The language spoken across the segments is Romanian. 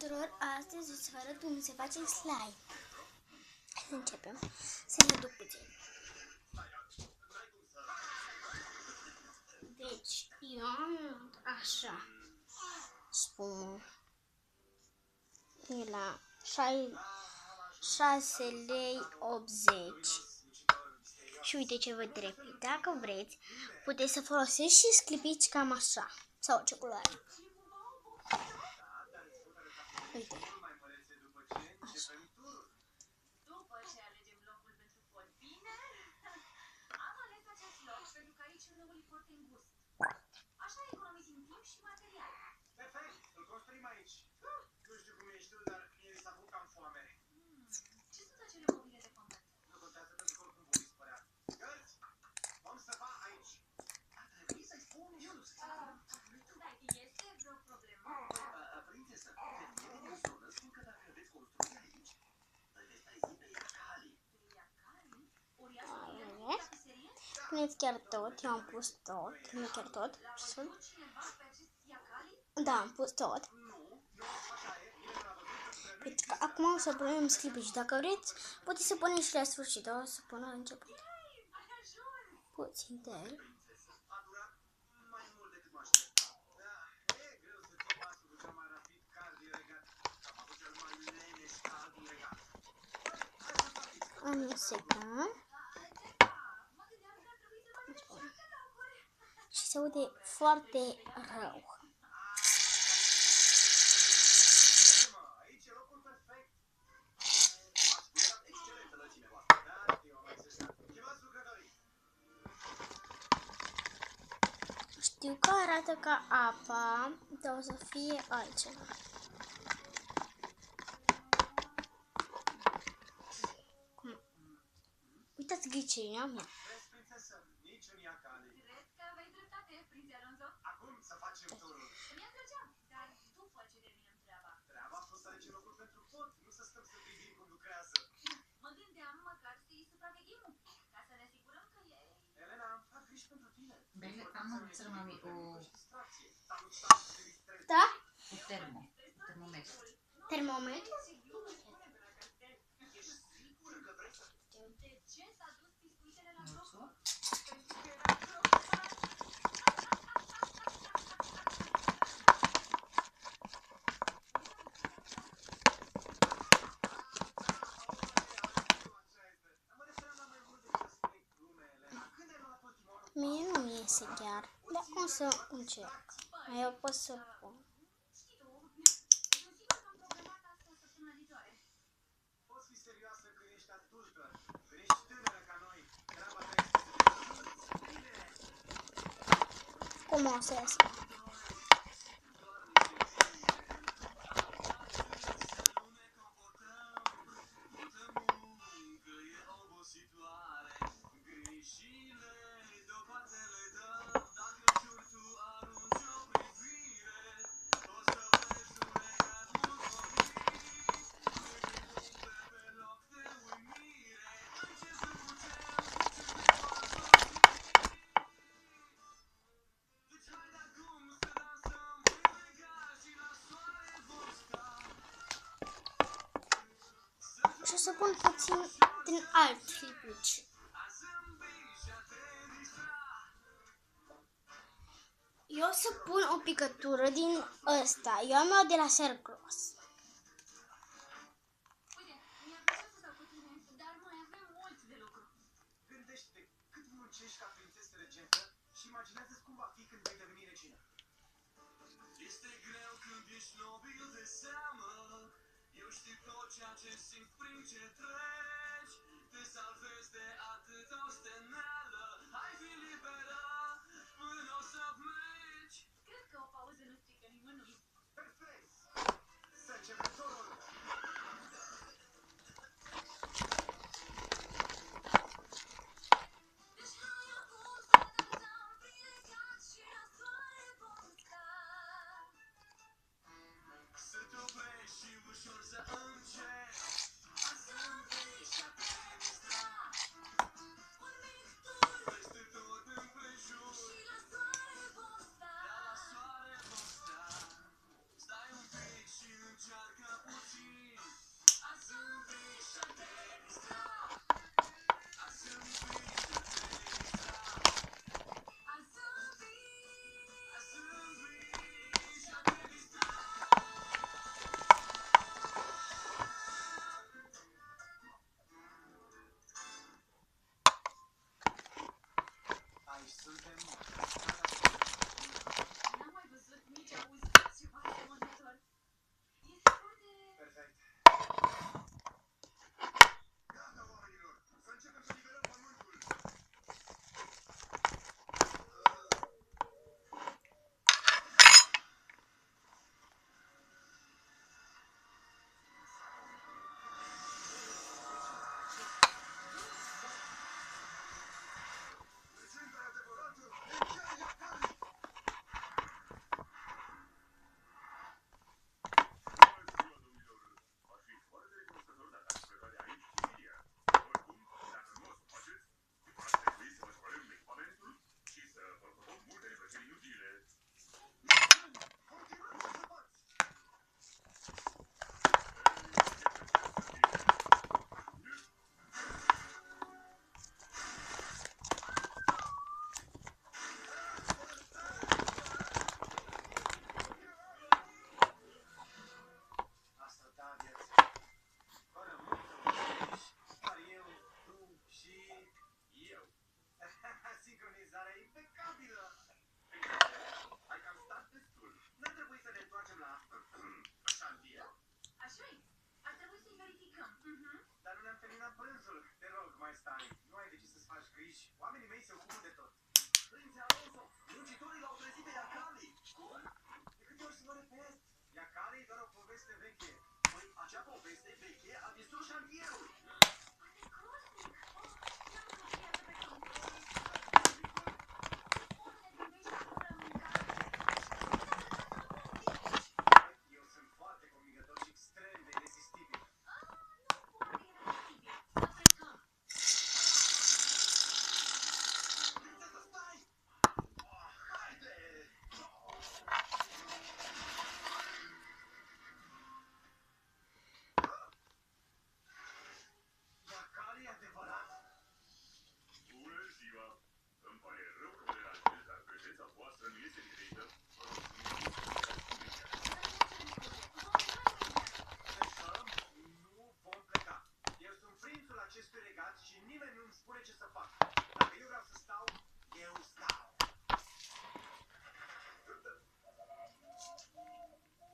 tuturor, astăzi o să vă arăt cum se face slime. Hai să începem. Să ne duc puțin. Deci, eu am așa spumă. E la 6 lei 80. Și uite ce vă trebuie. Dacă vreți, puteți să folosiți și sclipiți cam așa. Sau ce culoare. Uite. Așa. Așa economisim timp și materiale. Perfect, îl construim aici. Nu știu cum ești tu, dar mie s-a făcut cam foame. Ce sunt acele mobile de contact? Nu contează pentru că oricum vor dispărea. Gărți, vom săpa aici. Ar trebui să-i spun eu, să-i spun. Da, este vreo problemă? Prințesă, prietenii din zonă spun că dacă veți construi aici, îl veți trezi pe Iacali. Pe Iacali? Uriașul de tapiserie? Puneți chiar tot, eu am pus tot, nu chiar tot. Da, am pus tot. Deci acum o să punem sclipici. Dacă vreți, puteți să puneți și la sfârșit, o să pun la început. Puțin de el. Amestecăm. Și se aude foarte rău. Știu că arată ca apa, dar o să fie altceva. Uitați glicerina mea. Cred că aveai dreptate, prințe Alonso. Acum să facem turul. Mi-a plăcea, dar după ce terminăm treaba. Treaba a fost să alegem locuri pentru pod, nu să stăm să privim cum lucrează. Mă gândeam măcar să-i supraveghem un pic, ca să ne asigurăm că e... Elena, fac griji pentru tine. Bine, am înțeles, mami, Da? o termometru. Termometru? De ce s-a dus biscuitele la joc? Mie nu mi iese chiar, dar o să încerc. Eu pot să pun. Poți fi serioasă când ești adultă, când ești tânără ca noi. Treaba ta este bine. Cum o să iasă? Și o să pun puțin din alt clipici. Eu o să pun o picătură din ăsta. Eu am luat de la Sergros. Uite, mi-ar plăcea să stau cu tine, dar mai avem mult de lucru. Gândește-te cât muncești ca prințesă regentă și imaginează-ți cum va fi când vei deveni regină. Este greu când ești nobil de seamă. Eu știu tot ceea ce simt prin ce treci. Te salvezi de atâta osteneală. Hai fi liberă până o să pleci. Cred că o pauză nu strică nimănui. Perfect! Să începem turul! Deci hai acum să dansăm plecat și la soare vom sta. Să te oprești și ușor să începi. A zâmbi și a te distra. mai stai? Nu ai de ce să-ți faci griji. Oamenii mei se ocupă de tot. Prințe Alonso, muncitorii l-au trezit pe Iacali. Cum? De câte ori să mă repet? Iacali e doar o poveste veche. Păi, acea poveste veche a distrus șantierul. Eu sunt foarte convingător și extrem de irezistibil. Prințesă, stai! Haide! Iacali e adevărat? Bună ziua! Îmi pare rău că vă deranjez, dar prezența voastră nu este diferită. Plecăm? Nu vom pleca. Eu sunt prințul acestui regat și nimeni nu-mi spune ce să fac. Dacă eu vreau să stau, eu stau.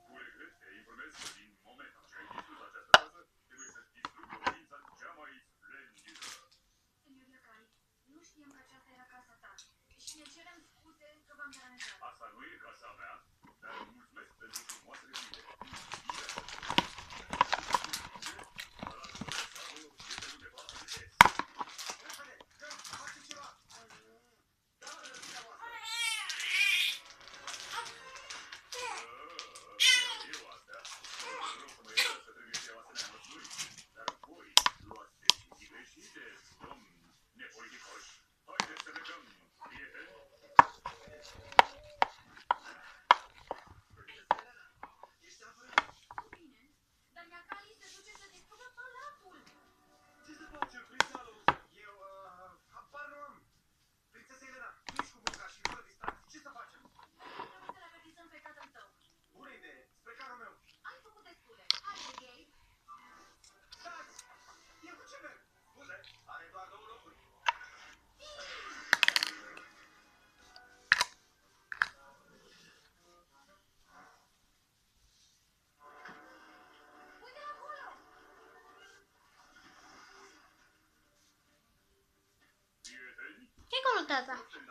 Cu regret te informez că din momentul ce ai distrus această casă, trebuie să distrugi locuința cea mai splendidă. Senior Iacali, nu știam că aceasta era casa ta și ne cerem scuze că v-am deranjat. Asta nu e casa mea, dar îmi mulțumesc pentru frumoasele cuvinte. Repede, dăm, face ceva. Da, dumneavoastră. Eu astea, rog să mă iertați că trebuie să iau asemenea măsuri, dar voi luați decizii greșite, domn nepoliticoși. Haideți să plecăm, prieteni. Ești apără? Bine, dar Iacali se duce să distrugă palatul. Ce să facem, prințe Alonso? Eu, habar nu am. Prințesa Elena, tu ești cu munca și fără distracții. Ce să facem? Trebuie să-l avertizăm pe tatăl tău. Bună idee, spre carul meu. Ai făcut destule. Haide, gay. Stați! Eu cu ce merg? Scuze, are doar 2 locuri. Uite acolo! Prieteni, Ce cu tata? când